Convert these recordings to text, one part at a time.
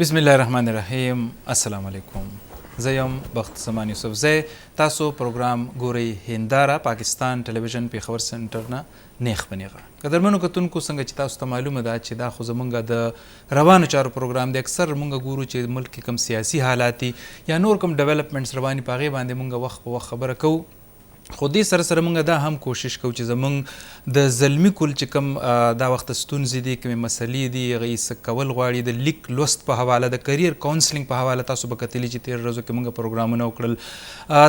بسم الله الرحمن الرحیم. السلام علیکم. زه یم بخت زمان یوسف. زه تاسو پروګرام ګورئ هنداره پاکستان ټلویزیون پیښور سنټر نه نیغ په نیغه. قدرمنو کتونکو څنګه چې تاسو ته معلومه ده چې دا خو زمونږ د روانو چارو پروګرام دی. اکثر مونږ ګورو چې ملک کې کم سیاسي حالات یا نور کوم ډیولپمنټس رواني په هغې باندې مونږ وخت په وخت خبره کوو. خو دې سره سره مونږ دا هم کوشش کوو چې زمونږ د زلمي کل چې کوم دا وخت ستونزې دي، کومې مسلې دي، هغې څه کول غواړي، د لیک لوست په حواله، د کریر کاونسلینګ په حواله تاسو به کتلي چې تېر ورځو کې مونږ پروګرامونه وکړل.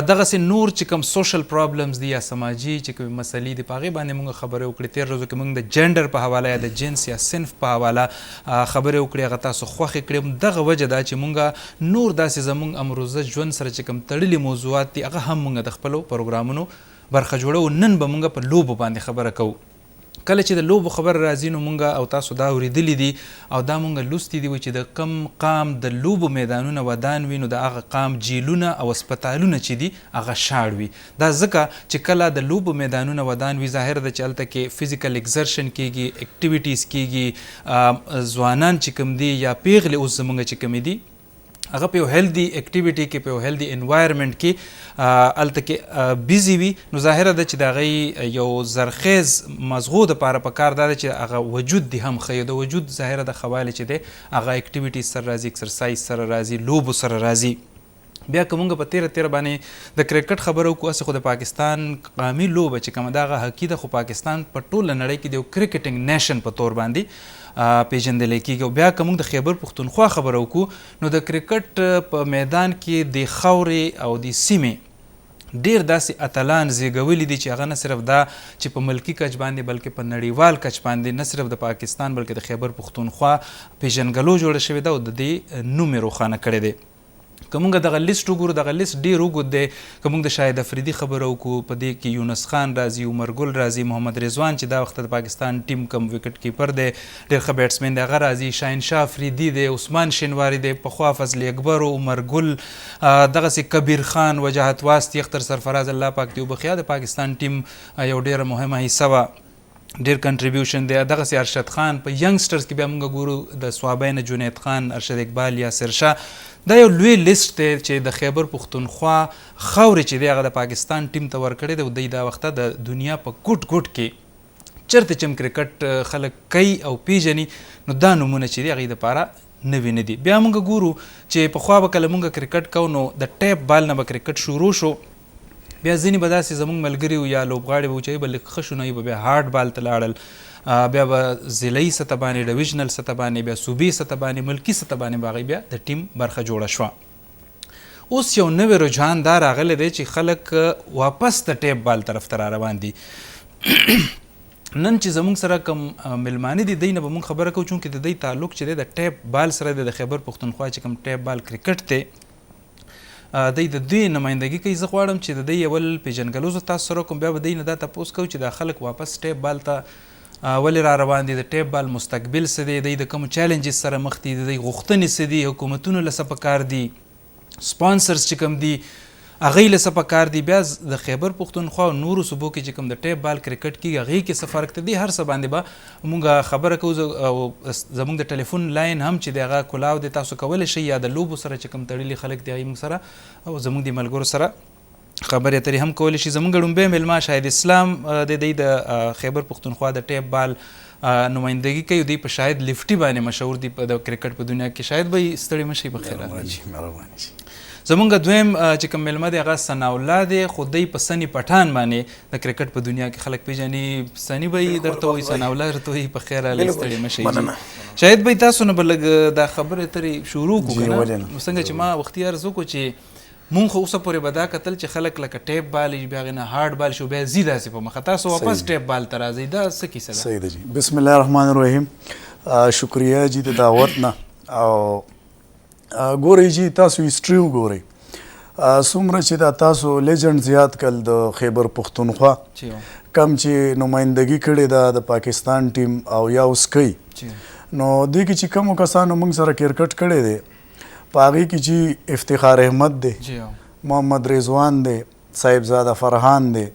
دغسې نور چې کوم سوشل پرابلمز دي یا سماجي چې کومې مسلې دي په هغې باندې مونږ خبرې وکړې. تېر ورځو کې مونږ د جنډر په حواله یا د جنس یا صنف په حواله خبرې وکړې، هغه تاسو خوښې کړې. دغه وجه دا چې مونږ نور داسې زمونږ امروزه ژوند سره چې کوم تړلي موضوعات دي هغه هم مونږ د خپلو پروګرامونو برخه جوړو. نن به مونږ په لوبو باندې خبره کوو. کله چې د لوبو خبر راځي نو مونږ او تاسو دا اورېدلي دي او دا مونږ لوستي دي چې د کم قام د لوبو میدانونه ودان وي نو د هغه قام جیلونه او اسپتالونه چې دي هغه شاړ وي. دا ځکه چې کله د لوبو میدانونه ودان وي ظاهر ده چې هلته کې فزیکل اکزرشن کیږي، اکټیویټیز کیږي، ځوانان چې کوم دي یا پیغلې اوس زمونږ چې کومې دي هغه په یو هیلدي اکټیویټي کې، په یو هیلدي انوایرمنټ کې هلته کې بیزي وي. نو ظاهره ده چې د هغې یو زرخیز مزغو دپاره پکار دا ده چې هغه وجود دي هم ښه. د وجود ظاهره د ښه والی چې دی هغه اکټیویټیز سره راځي، اکسرسایز سره راځي، لوبو سره راځي. بیا که مونږ په تیره باندې د کرکټ خبره وکړو، هسې خو د پاکستان قامي لوبه چې کومه ده هغه هاکي ده، خو پاکستان په ټوله نړۍ کې د یو کرکټینګ نیشن په طور باندې پیژندلی کېږي. بیا که موږ د خیبر پښتونخوا خبره وکړو نو د کرکټ په میدان کې د خاورې او د سیمې ډېر داسې اتلان زیږولي دي چې هغه نه صرف دا چې په ملکي کچ باندې بلکې په نړیوال کچ باندې نه صرف د پاکستان بلکې د خیبر پښتونخوا پیژنګلو جوړه شوې ده او د دې نوم یې روښانه کړی دی. که مونږ دغه لیست وګورو، دغه لیست ډېر اوږد دی. که مونږ د شاهد افریدي خبره وکړو، په دې کې یونس خان راځي، عمر ګل راځي، محمد رضوان چې دا وخت د پاکستان ټیم کم وکټ کیپر دی، ډېر ښه بیټسمین دی، هغه راځي، شاهنشاه افریدي دی، عثمان شینواري دی، پخوا فضل اکبر، عمر ګل، دغسې کبیر خان، وجاهت واسطي، اختر سرفراز الله پاک دې وبخښي، د پاکستان ټیم یو ډېره مهمه حصه وه، ډېر کنټریبیوشن دی. دغسې ارشد خان په ینګسټرز کې بیا موږ ګورو د سوابین جنید خان، ارشد اقبال، یاسر شاه. دا یو لوی لیست دی چې د خیبر پښتونخوا خاورې چې دی هغه د پاکستان ټیم ته ورکړی دی او دی دا وخته د دنیا په ګوټ ګوټ کې چېرته چې هم کرکټ خلک کوي او پیژني نو دا نومونه چې دي هغې دپاره نوي نه دي. بیا موږ ګورو چې پخوا به کله موږ کرکټ کوو نو د ټیپ بال نه به کرکټ شروع شو. بیا ځینې به داسې زموږ ملګري یا لوبغاړي به و چې به لږ ښه شو نو به بیا هارډ بال ته لاړل، بیا به ضلعي سطح باندې، ډویژنل سطح باندې، بیا صوبې سطح باندې، ملکي سطح باندې به هغې بیا د ټیم برخه جوړه شوه. اوس یو نوی رجحان دا راغلی دی چې خلک واپس د ټیپ بال طرف ته را روان دي. نن چې زموږ سره کوم ملمانه دي دی نه به مونږ خبره کوو چونکې د دی تعلق چې دی د ټیپ بال سره دی، د خیبر پښتونخوا چې کوم ټیپ بال کرکټ دی دی د دوی نمایندګي کوي. زه غواړم چې د دی یول پیژنګلو زه تاسو سره کوم، بیا به دی نه دا تپوس کوو چې دا خلک واپس ټیپ بال ته ولې را روان دي، د ټیپ بال مستقبل څه دی، دی د کومو چیلنجز سره مخ دي، د دی غوښتنې څه دي، حکومتونو له څه پکار دي، سپانسرز چې کوم دي هغې له څه پکار دي. بیا د خیبر پښتونخوا او نورو صوبو کې چې کوم د ټیپ بال کرکټ کېږي هغې کې څه فرق دی، هر څه باندې به مونږ خبره کوو. او زموږ د ټلیفون لاین هم چې دی هغه کلاو دی، تاسو کولی شئ یا د لوبو سره چې کوم تړلي خلک دی هغې مونږ سره او زموږ د ملګرو سره خبرې اترې هم کولی شي. زموږ ړومبی میلمه شاهد اسلام دی د خیبر پښتونخوا د ټیپ بال نمایندګي کوي، دوی په شاهد لفټي باندې مشهور دي د کرکټ په دنیا کې. شاید به ستړي مه شئ، بخیر راغلی. زمونږ دویم چې کوم میلمه دی هغه ثناءالله دی، خو دی په سني پټان باندې د کرکټ په دنیا کې خلک پیژني. سني به یې درته وایي، ثناءالله درته وایي، په خیر راغلی، ستړي مه شئ. شاید به تاسو نه به لږ دا خبرې اترې شروع کړو که نه، نو څنګه چې ما وختي عرض وکړو چې مونږ خو اوسه پورې به دا کتل چې خلک لکه ټیپ بال بیا هغې نه هارډ بال شو، بیا ځي داسې په مخه، تاسو واپس ټیپ بال ته راځئ، دا څه کیسه ده؟ صحیح ده جی. بسم الله الرحمن الرحیم. شکریه جی د دعوت نه. او ګورئ جی تاسو هسټري وګورئ څومره چې دا تاسو لیجنډ زیات کړل د خیبر پښتونخوا کم چې نمایندګي کړې ده د پاکستان ټیم او یا اوس کوي، نو دې کې چې کومو کسانو موږ سره کرکټ کړی دی په هغې کې چې افتخار احمد دی، محمد رضوان دی، صاحبزاده فرحان دی،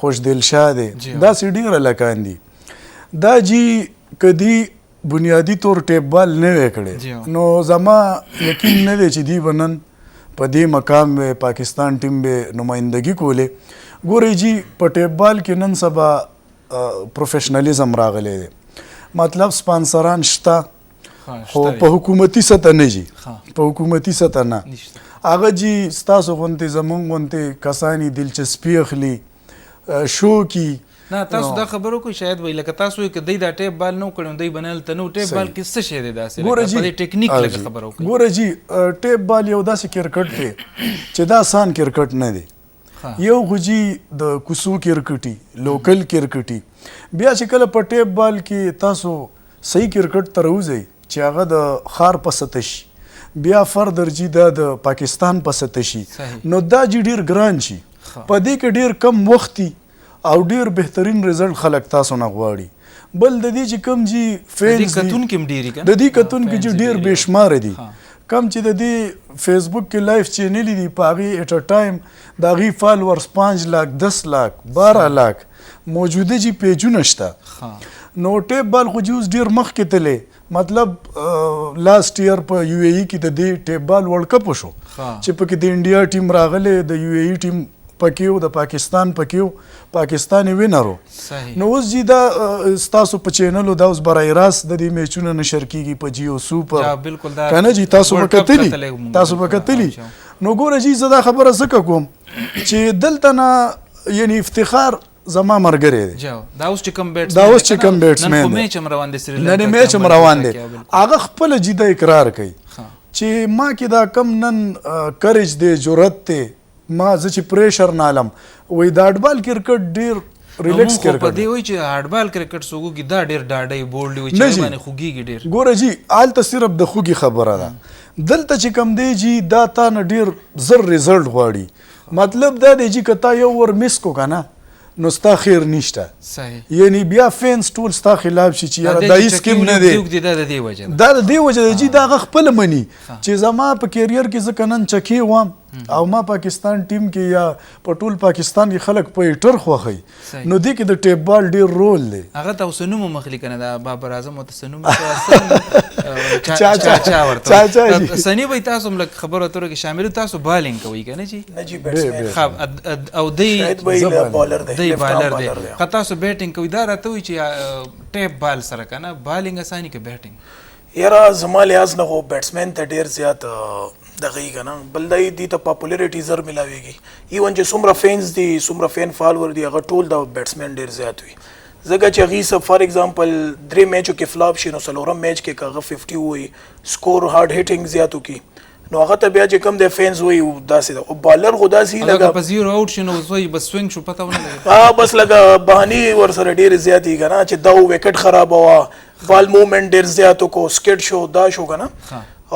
خوش دل شاه دی، داسې ډېر هلکان دي. دا جی که دی بنیادی طور ټیپ بال نه وی کړی نو زما یقین نه دی چې دی بنن په دې مقام به پاکستان ټیم به نمائندګي کولې ګورئ جی په ټیپ بال کې نن سبا پروفیشنالیزم راغلی دی مطلب سپانسران شته خو په حکومتي سطح نه جی په حکومتي سطح نه هغه جی ستاسو غونتې زمونږ غونتې کسانی دلچسپي اخلي شو کی نه تاسو دا خبرو کوئ شاید وایي لکه تاسو وایي که دی دا ټیپ بال نه وکړی نو دی بنل ته نو ټیپ بال کې څه شی دی داسې په دې ټیکنیک لږ خبره وکړئ ګوره جی ټیپ بال یو داسې کرکټ دی چې دا آسان کرکټ نه دی یو خو جی د کوڅو کرکټي لوکل کرکټي بیا چې کله په ټیپ بال کې تاسو صحیح کرکټ ته راوځئ چې هغه د ښار په سطح شي بیا فردر جی دا د پاکستان په سطح شي نو دا جی ډیر ګران شي په دې کې ډیر کم وختي او ډیر بهترین رزلټ خلک تاسو نه غواړي بل د دې چې کم جی فینس د دې کتونکي چې ډیر بېشماره دي کم چې د دې فیسبوک کې لایف چینل دي په هغې ایټ ا ټایم د هغې فالورز 5 لاک 10 لاک 12 لاک موجوده جی پیجونه شته نو ټیپ بال خو جی اوس ډیر مخکې تللی مطلب لاست ایئر په یو ای کې د دې ټیپ بال ورلډ کپ وشو چې پکې د انډیا ټیم راغلی د یو ای ټیم پکې و د پاکستان پکې و پاکستان یې وینر و نو اوس جی دا ستاسو په چینلو دا اوس برای راست د دې میچونه نشر کیږي په جیو سوپر که نه جی تاسو به کتلي نو ګوره جی زه دا خبره ځکه کوم چې دلته نه یعنی افتخار زما ملګری دی دا اوس چې کم بیټسمین دی نن میچ هم روان دی هغه خپله جی دا اقرار کوي چې ما کې دا کم نن کریج دی جرأت دی ما زه چې پریشر نه علم وایي د هډبال کرکټ ډېر ریلیکس کرکټ په دې وایي چې هډبال کرکټ څوک وکړي دا ډېر ډاډی بولډ وي چې باندې خوږېږي ډېر ګوره جی هلته صرف د خوږي خبره ده دلته چې کم دی جی دا تا نه ډېر زر ریزلټ غواړي مطلب دا دی جی که تا یو ور مس کو که نه نو ستا خیر نشته یعنی بیا فینس ټول ستا خلاف شي چې یاره دا هیڅ کیم نه دی دا د دې وجه ده جی دا هغه خپله مني چې زما په کیریر کې زه که نن چکې وم او ما پاکستان ټیم کې یا په ټول پاکستان کې خلک په ایټر خوښوي نو دې کې د ټیپ بال ډېر رول دی هغه ته اوس نوم هم اخلي که نه د بابر اعظم ورته څه نوم چاچا ورته سني به تاسو هم لږ خبرو اترو کې شامل تاسو بالینګ کوئ که نه جی او دی بالر دی که تاسو بیټینګ کوئ دا راته وایي چې ټیپ بال سره که نه بالینګ اساني که بیټینګ یاره زما لحاظ نه خو بیټسمین ته ډېر زیات دغه یې که نه بل دی دې ته پاپولیریټي زر میلاویږي ایون چې څومره فینس دي څومره فین فالور دي هغه ټول د بیټسمین ډېر زیات وي ځکه چې هغې څه فار اګزامپل 3 میچو کې فلاپ شي نو څلورم میچ کې که هغه 50 ووایي سکور هارډ هیټینګ زیات وکړي نو هغه ته بیا چې کم دی فینس وایي داسې ده او بالر خو داسې لږه په زیرو آوټ شي نو وایي بس سوینګ شو پته ونه لګي بس لږه بهانې ورسره ډېرې زیاتې که نه چې دا وکټ خرابوه بال مومنټ ډېر زیات وکړو سکټ شو دا شو که نه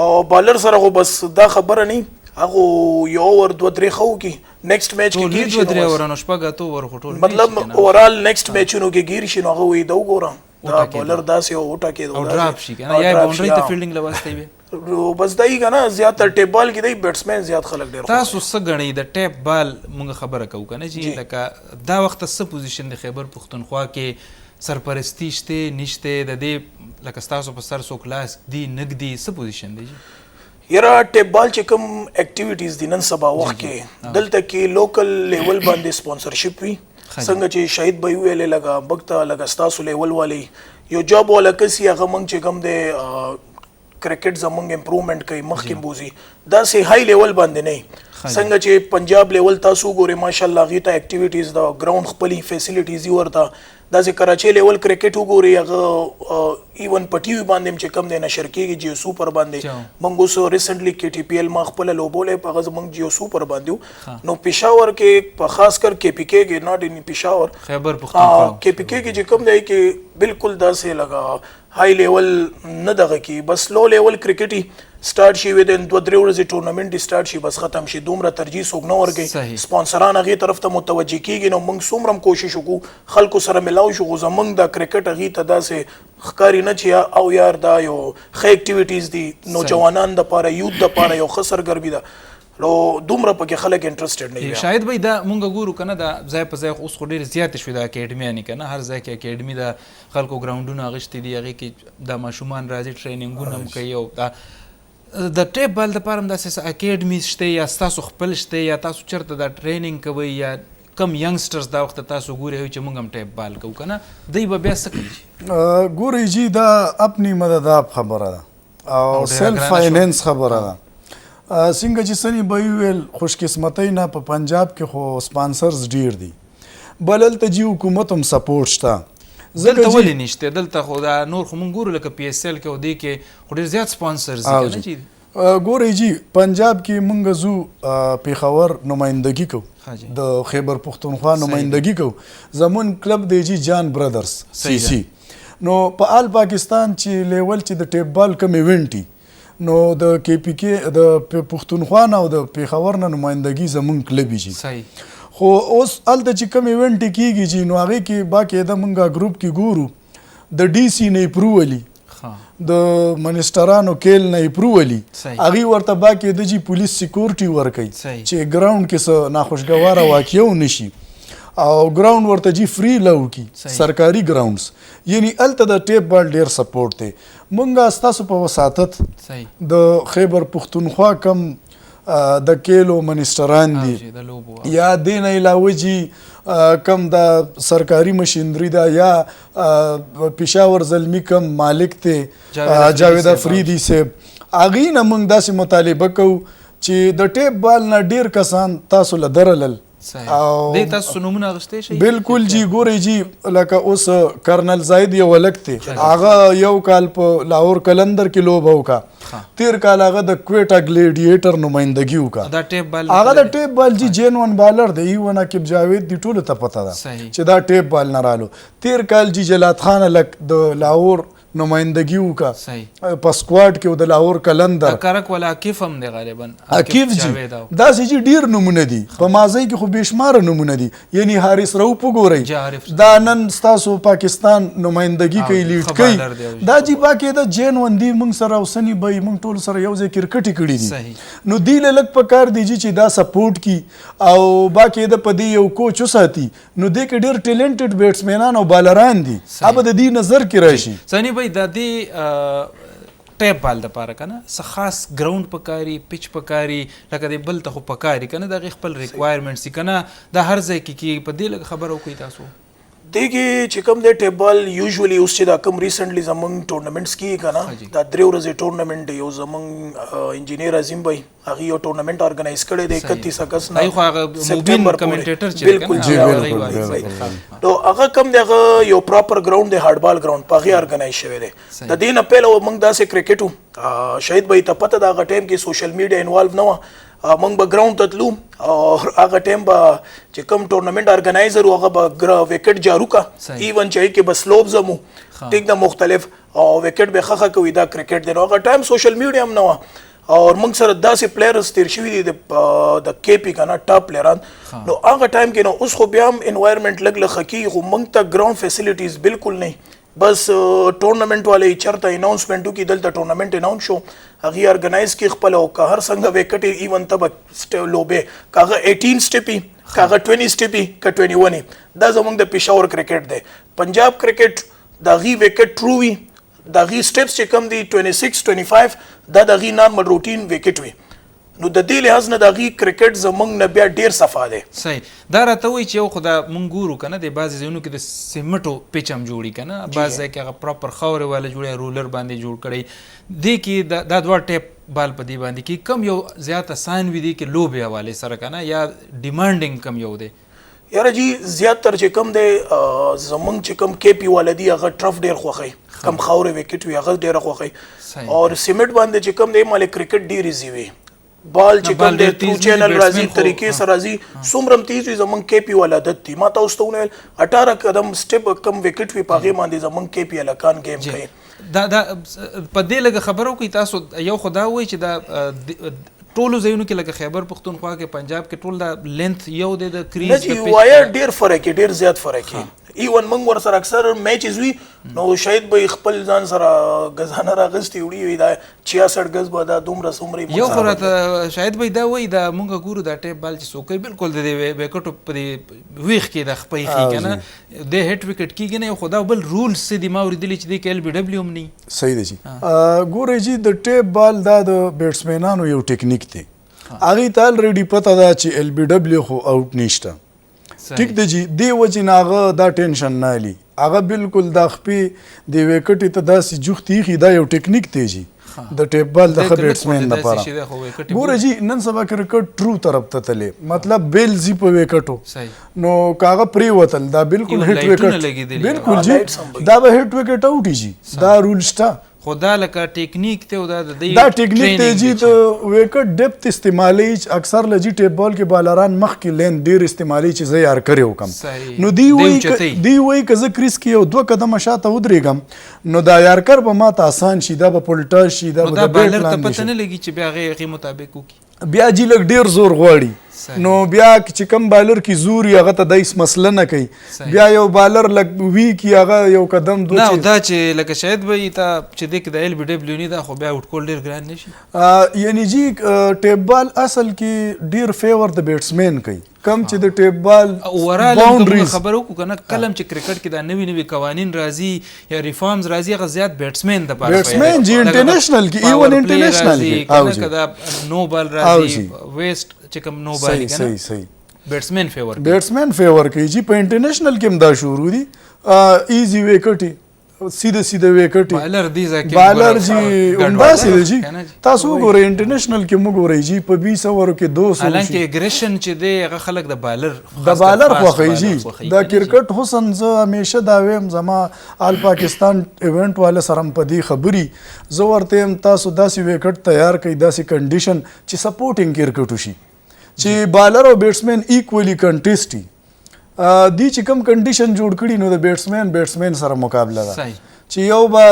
او بالر سره خو بس دا خبره نه هغه یو اوور 2-3 ښه وکړي نیکسټ میچ کې ګیر شي 2-3 اوور نو شپږ اته اوور خو ټول مطلب اوورال نیکسټ میچونو کې ګیر شي نو هغه وایي دا وګوره دا بالر داسې او وټاکېد او ډراپ شي که نه یا باونډرۍ ته فیلډینګ لواستی وي بس دا یې که نه زیاتره ټیپ بال کې دی بیټسمین زیات خلک ډېر تاسو څه ګڼئ د ټیپ بال موږ خبره کوو که نه چې لکه دا وخته څه پوزیشن د خیبر پښتونخوا کې سرپرستی شته نشته د دې لکه ستاسو په سر څوک لاس دی نږدي څه پوزیشن دی یاره ټیپ بال چې کوم اکټیویټیز دي نن سبا وخت کې دلته کې لوکل لیول باندې سپانسرشپ وي څنګه چې شهید به ویلې لکه بګته لکه ستاسو لیول والی یو جاب والا کسي هغه موږ چې کوم دی کرکټ زمونږ امپروومنټ کوي مخکې بوزي داسې های لیول باندې نه څنګه چې پنجاب لیول تاسو ګورئ ماشاءالله هغې ته اکټیویټیز د ګراوند خپلې فیسیلیټیز یې ورته داسې کراچۍ لیول کرکټ وګورئ هغه ایون په ټي وي باندې هم چې کم دی نشر کېږي جیو سوپر باندې موږ اوس ریسنټلی کې ټي پی ایل ما خپله لوبولی په هغه زموږ جیو سوپر باندې نو پېښور کې په خاص کر کې پی کې کې ناټ ان پېښور کې پی کې کې چې کم دی کې بالکل داسې لګه های لیول نه دغه کې بس لو لیول کرکټي سٹارټ شي ودین 2-3 ورځې ټورنمنټ سٹارټ شي بس ختم شي دومره ترجیح څوک نه ورکوي سپانسران هغې طرف ته متوجه کېږي نو موږ څومره هم کوشش وکړو خلکو سره ملاو شو خو زموږ د کرکټ هغې ته داسې ښکاري نه چې او یار دا یو ښه اکټیویټیز دي نوجوانان دپاره یوت دپاره یو ښه سرګرمي ده نو دومره پکې خلک انټرسټډ نه وي. شاید به دا مونږ ګورو کنه دا ځای په ځای اوس خو ډېر زیات شوي د اکیډمیانې کنه هر ځای کې اکیډمي د خلکو ګراونډونه اغوښتي دي هغې کې دا ماشومان راځي ټریننګونه هم کوي او دا د ټیپ بال دپاره هم داسې اکیډمي شته یا ستاسو خپل شته یا تاسو چېرته دا ټریننګ کوئ یا کم ینګسټرز دا وخت تاسو ګورئ چې موږ هم ټیپ بال کوو کنه دوی به بیا څه کوي؟ ګورئ جی دا اپنی مدداب خبره ده او سیلف فاینانس خبره ده. څنګه چې سنی به ویل خوشقسمتۍ نه په پنجاب کې خو سپانسرز ډیر دي بل هلته جی حکومت هم سپورټ شته. دلته ولې نشته؟ دلته خو دا نور خو موږ ګورو لکه پی ایس ایل کې او دې کې خو ډېر زیات سپانسرز دي کنه چې ګورئ جی پنجاب کې مونږ زو پیښور نمایندګي کوو د خیبر پښتونخوا نمایندګي کوو زمون کلب دی جی جان برادرز سی سی. نو په آل پاکستان چې لیول چې د ټیپ بال کم ایونټ نو د کې پی کې د پښتونخوا نه او د پیښور نه نمایندګي زمون کلبي جی. خو اوس هلته چې کم ایونټ کیږي جی نو هغې کې باقاعده مونږ ګروپ کې ګورو د ډي سی نه اپروولي د منسټرانو کیل نه اپروولي هغوی ورته باقاعده جی پولیس سیکورټي ورکوي چې ګراونډ کې څه ناخوشګواره واقعه ونشي او ګراونډ ورته جی فری لو کی سرکاري ګراونډز یعنی هلته د ټیپ بال ډیر سپورټ دی. مونږ ستاسو په وساتت د خیبر پښتونخوا کم د کیلو منسټران دي یا دې نه علاوه جی کم د سرکاري مشینری ده یا پېښور زلمی کم مالک ته جاوید افریدي صاحب هغې نه موږ داسې مطالبه کوو چې د ټیپ بال نه ډیر کسان تاسو له درلل دی تاسو نومونه اخیستی شئ؟ بالکل جی ګورئ جی لکه اوس کرنل زاید یو هلک دی هغه یو کال په لاهور کلندر کې لوبه وکړه تیر کال هغه د کویټا ګلیډیټر نمایندګي وکړه هغه د ټیپ بال جی جینون بالر دی ایون عقیب جاوید دی ټولو ته پته ده چې دا ټیپ بال نه رالو. تیر کال جی جلات خان هلک د لاهور نمایندګي وکړه په سکواډ کې د لاهور کلندر کرک ولا عکیف هم دی غالبا عکیف جی داسې جی ډیر نمونه دي په ماضی کې خو بېشماره نمونه دي یعنی حارث رؤف وګورئ دا نن ستاسو پاکستان نمایندګي کوي لیډ کوي دا جی باقاعده جین وندي موږ سره اوسني به موږ ټول سره یو ځای کرکټي کړي دي نو دی له لږ په کار دی چې دا سپورټ کی او باقاعده په دې یو کوچ وساتي نو دې کې ډیر ټیلنټډ بیټسمینان او بالران دي اب د دې نظر کې راشي د دې ټیپ بال دپاره که نه څه خاص ګراونډ پکاري پچ پکاري لکه د بل ته خو پکاري که نه د هغې خپل ریکوایرمنټس دي که نه دا هر ځای کې کېږي په دې لږ خبره وکړئ تاسو. دې کې چې کوم دی ټیپ بال یوزولي اوس چې دا کوم ریسنټلی زمونږ ټورنمنټس کېږي که نه دا 3 ورځې ټورنمنټ دی یو زمونږ انجینیر عظیم بھائی هغې یو ټورنمنټ ارګنایز کړی دی 31 اګست نه سپټمبر پورې نو هغه کوم دی هغه یو پراپر ګراونډ دی هارډ بال ګراونډ په هغې ارګنایز شوی دی. د دې نه پهله موږ داسې کرکټ وو شهید بھائی ته پته د هغه ټایم کې سوشل میډیا انوالو نه وه موږ به ګراونډ ته تلو او هغه ټایم به چې کوم ټورنمنټ ارګنایزر و هغه به وکټ جارو کا ایون چې کې به سلوبز هم ټیک د مختلف او وکټ به ښه کوي دا کرکټ دی نو هغه ټایم سوشل میډیا هم نه وه او موږ سره داسې پلیئرز تیر شوي دي د کې پی که نه ټاپ پلیئران نو هغه ټایم کې نو اوس خو بیا هم انوایرمنټ لږ لږ ښه کېږي خو موږ ته ګراونډ فیسیلیټیز بالکل نه بس ټورنمنټ والے چرته اناؤنسمنٹ وکړي دلته ټورنمنټ اناؤنس شو هغې ارګنایز کړي خپل او که هر څنګه وکټ ایون ته به لوبې که هغه 18 سټیپي که هغه 20 سټیپي که 21 دا زموږ د پېښور کرکټ دی. پنجاب کرکټ د هغې وکټ ټرو وي د هغې سټیپس چې کم دي 26 25 دا د هغې نارمل روټین وکټ وي نو د دې لحاظ نه د هغې کرکټ زموږ نه بیا ډېر صفا دی. صحیح دا راته وایي چې یو خو دا مونږ ګورو که نه د بعضې ځایونو کې د سیمټو پیچ هم جوړي که نه بعض ځای کې هغه پراپر خاورې والا جوړی رولر باندې جوړ کړی دې کې دا دوه ټیپ بال په دې باندې کې کم یو زیات اسان وي دي کې لوبې حوالې سره که نه یا ډیمانډینګ کم یو دی؟ یاره جی زیات تر چې کم دی زمونږ چې کم کې پی والا دي هغه ټرف ډېر خوښوي کم خاورې وکټ وي هغه ډېره خوښوي او سیمټ باندې چې کم دی مالې کرکټ ډېر ایزي وي بال چې کوم دی ترو چینل راځي طریقې سره راځي څومره هم تیز وي زموږ کې پی والا عادت دي ما تاسو ته وویل 18 قدم سټیپ کم وکټ وي په هغې باندې زموږ کې پی هلکان گیم کوي. دا په دې لږه خبره وکړئ تاسو یو خو دا وایي چې دا ټولو ځایونو کې لکه خیبر پښتونخوا کې پنجاب کې ټول دا لینث یو دی د کریز نه جی وایر ډېر فرق دی ډېر زیات فرق دی ایون موږ ور سره اکثر میچز وي نو شاید به خپل ځان سره غزانه راغستې وړي وي دا 66 غز به دا دومره څومره یو خو راته شاید به دا وایي دا مونږ ګورو دا ټیپ بال چې څوک کوي بالکل د دې ویکټو په دې ویښ کې د خپې خي که نه د هټ وکټ کېږي نه خو دا بل رولز څه دي ما اورېدلي چې دی کې LBW هم نه صحیح دی جی ګورئ جی د ټیپ بال دا د بیټسمینانو یو ټیکنیک دی هغې ته الریډي پته ده چې LBW خو آوټ نشته ټیک دی جی دې وجې نه هغه دا ټینشن نه لي هغه بالکل دا خپې د ویکټې ته داسې جوخت ایښي دا یو ټیکنیک دی جی د ټیپ بال د ښه بیټسمین لپاره ګوره جی نن سبا کرکټ ټرو طرف ته تللی مطلب بیل زی په ویکټو نو که هغه پرېوتل دا بالکل هټ ویکټ بالکل جی دا به هټ ویکټ آوټ جي دا رول شته خو دا لکه ټیکنیک ته دا دا ټیکنیک ته جی د ویکټ ډیپت استعمالي اکثر لجی ټیپ بال کې بالران مخکې لین ډیر استعمالي چې زه یار کړی وکم نو دی وایي که زه کریس کې یو 2 قدمه شاته ودرېږم نو دا یار کر به ماته آسان شي دا به پلټه شي دا به بالر ته پته نه لګي چې بیا هغې مطابق وکړي بیا جی لږ ډیر زور غواړي نو بیا چې کم بالر کې زور یې هغه ته دایس مسله نه کوي بیا یو بالر لږ وي کې هغه یو قدم نه دا چې لکه شاید به یې ته چې دی کې د LBW نه دا خو بیا آوټ کول ډېر ګران نه شي یعنی جی ټیپ بال اصل کې ډیر فیور د بیټسمین کوي کم چې د ټیپ بال باونډریز خبرو کو کنه کلم چې کرکټ کې دا نوي قوانین راځي یا ریفارمز راځي هغه زیات بیټسمین د پاره بیټسمین جی انټرنیشنل کې ایون انټرنیشنل کې کنه دا نو بال راځي ویسٹ چې کوم نو بال کنه صحیح بیټسمین فیور کوي جی په انټرنیشنل کې هم دا شروع دي ایزی ویکټ سیده ویکټ بالر جی همداسې دی جی تاسو وګورئ انټرنیشنل کې موږ ګورئ جی په 20 اورو کې 200 حالانکه اګریشن چې دی هغه خلک د بالر خوښوي جی دا کرکټ حسن زه همیشه دا ویم زما آل پاکستان ایونټ والا سره هم په دې خبري زه ورته یم تاسو داسې ویکټ تیار کړئ داسې کنډیشن چې سپورټینګ کرکټ وشي چې بالر او بیټسمین ایکولی کنټیسټ دی چې کوم کنډیشن جوړ کړي نو د بیټسمین سره مقابله ده چې یو به